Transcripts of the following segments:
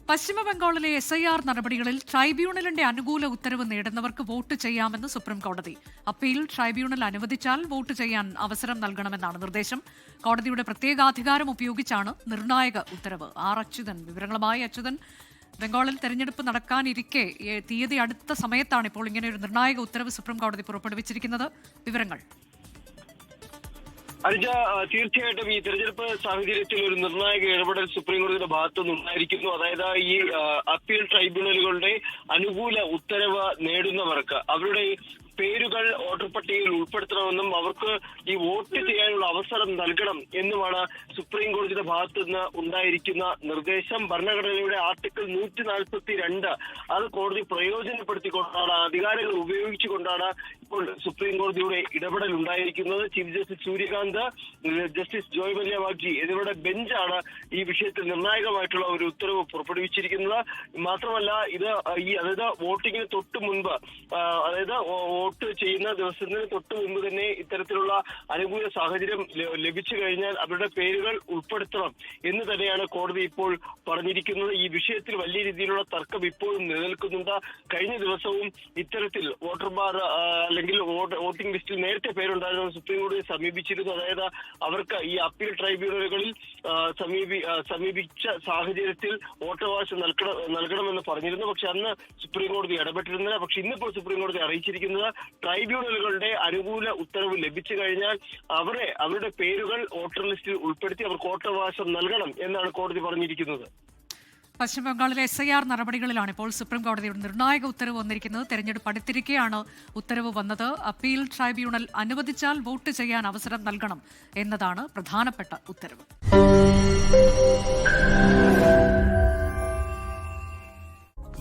പശ്ചിമബംഗാളിലെ SIR നടപടികളിൽ ട്രൈബ്യൂണലിന്റെ അനുകൂല ഉത്തരവ് നേടുന്നവർക്ക് വോട്ട് ചെയ്യാമെന്ന് സുപ്രീം കോടതി. അപ്പീൽ ട്രൈബ്യൂണൽ അനുവദിച്ചാൽ വോട്ട് ചെയ്യാൻ അവസരം നൽകണമെന്നാണ് നിർദ്ദേശം. കോടതിയുടെ പ്രത്യേകാധികാരം ഉപയോഗിച്ചാണ് നിർണായക ഉത്തരവ്. അച്യുതൻ വിവരങ്ങളുമായി. അച്യുതൻ, ബംഗാളിൽ തെരഞ്ഞെടുപ്പ് നടക്കാനിരിക്കെ തീയതി അടുത്ത സമയത്താണ് ഇപ്പോൾ ഇങ്ങനെ ഒരു നിർണായക ഉത്തരവ് സുപ്രീം കോടതി പുറപ്പെടുവിച്ചിരിക്കുന്നത്. വിവരങ്ങൾ. അനുജ, തീർച്ചയായിട്ടും ഈ തെരഞ്ഞെടുപ്പ് സാഹചര്യത്തിൽ ഒരു നിർണായക ഇടപെടൽ സുപ്രീം കോടതിയുടെ ഭാഗത്തുനിന്ന് ഉണ്ടായിരിക്കുന്നു. അതായത് ഈ അപ്പീൽ ട്രൈബ്യൂണലുകളുടെ അനുകൂല ഉത്തരവ് നേടുന്നവർക്ക് അവരുടെ പേരുകൾ വോട്ടർ പട്ടികയിൽ ഉൾപ്പെടുത്തണമെന്നും അവർക്ക് ഈ വോട്ട് ചെയ്യാനുള്ള അവസരം നൽകണം എന്നുമാണ് സുപ്രീം കോടതിയുടെ ഭാഗത്തു നിന്ന് ഉണ്ടായിരിക്കുന്ന നിർദ്ദേശം. ഭരണഘടനയുടെ ആർട്ടിക്കിൾ 142 അത് കോടതി പ്രയോജനപ്പെടുത്തിക്കൊണ്ടാണ്, അധികാരങ്ങൾ ഉപയോഗിച്ചുകൊണ്ടാണ് ഇപ്പോൾ സുപ്രീം കോടതിയുടെ ഇടപെടൽ ഉണ്ടായിരിക്കുന്നത്. Chief justice Surya Kant, justice Joymalya Bagchi എന്നിവരുടെ ബെഞ്ചാണ് ഈ വിഷയത്തിൽ നിർണായകമായിട്ടുള്ള ഒരു ഉത്തരവ് പുറപ്പെടുവിച്ചിരിക്കുന്നത്. മാത്രമല്ല, അതായത് വോട്ടിങ്ങിന് തൊട്ട് മുൻപ്, അതായത് വോട്ട് ചെയ്യുന്ന ദിവസത്തിന് തൊട്ട് മുമ്പ് തന്നെ ഇത്തരത്തിലുള്ള അനുകൂല സാഹചര്യം ലഭിച്ചു കഴിഞ്ഞാൽ അവരുടെ പേരുകൾ ഉൾപ്പെടുത്തണം എന്ന് തന്നെയാണ് കോടതി ഇപ്പോൾ പറഞ്ഞിരിക്കുന്നത്. ഈ വിഷയത്തിൽ വലിയ രീതിയിലുള്ള തർക്കം ഇപ്പോഴും നിലനിൽക്കുന്നുണ്ട്. കഴിഞ്ഞ ദിവസവും ഇത്തരത്തിൽ വോട്ടർമാർ അല്ലെങ്കിൽ വോട്ടിംഗ് ലിസ്റ്റിൽ നേരത്തെ പേരുണ്ടായിരുന്ന സുപ്രീം കോടതിയെ സമീപിച്ചിരുന്നു. അതായത് അവർക്ക് ഈ അപ്പീൽ ട്രൈബ്യൂണലുകളിൽ സമീപിച്ച സാഹചര്യത്തിൽ വോട്ടവകാശം നൽകണമെന്ന് പറഞ്ഞിരുന്നു. പക്ഷെ അന്ന് സുപ്രീം കോടതി ഇടപെട്ടിരുന്നില്ല. പക്ഷെ ഇന്നിപ്പോൾ സുപ്രീം കോടതി അറിയിച്ചിരിക്കുന്നത് ട്രൈബ്യൂണലുകളുടെ അനുകൂല ഉത്തരവ് ലഭിച്ചു കഴിഞ്ഞാൽ അവരുടെ പേരുകൾ വോട്ടർ ലിസ്റ്റിൽ ഉൾപ്പെടുത്തി അവർക്ക് വോട്ടവകാശം നൽകണം എന്നാണ് കോടതി പറഞ്ഞിരിക്കുന്നത്. പശ്ചിമബംഗാളിലെ SIR നടപടികളിലാണ് ഇപ്പോൾ സുപ്രീം കോടതിയുടെ നിർണായക ഉത്തരവ് വന്നിരിക്കുന്നത്. തെരഞ്ഞെടുപ്പ് അടുത്തിരിക്കെയാണ് ഉത്തരവ് വന്നത്. അപ്പീൽ ട്രൈബ്യൂണൽ അനുവദിച്ചാൽ വോട്ട് ചെയ്യാൻ അവസരം നൽകണം എന്നതാണ് പ്രധാനപ്പെട്ട ഉത്തരവ്.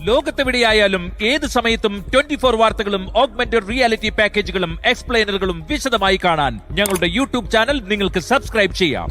ലോകത്തെവിടെയായാലും ഏത് സമയത്തും 24 വാർത്തകളും ഓഗ്മെന്റഡ് റിയാലിറ്റി പാക്കേജുകളും എക്സ്പ്ലെയിനറുകളും വിശദമായി കാണാൻ ഞങ്ങളുടെ യൂട്യൂബ് ചാനൽ നിങ്ങൾക്ക് സബ്സ്ക്രൈബ് ചെയ്യാം.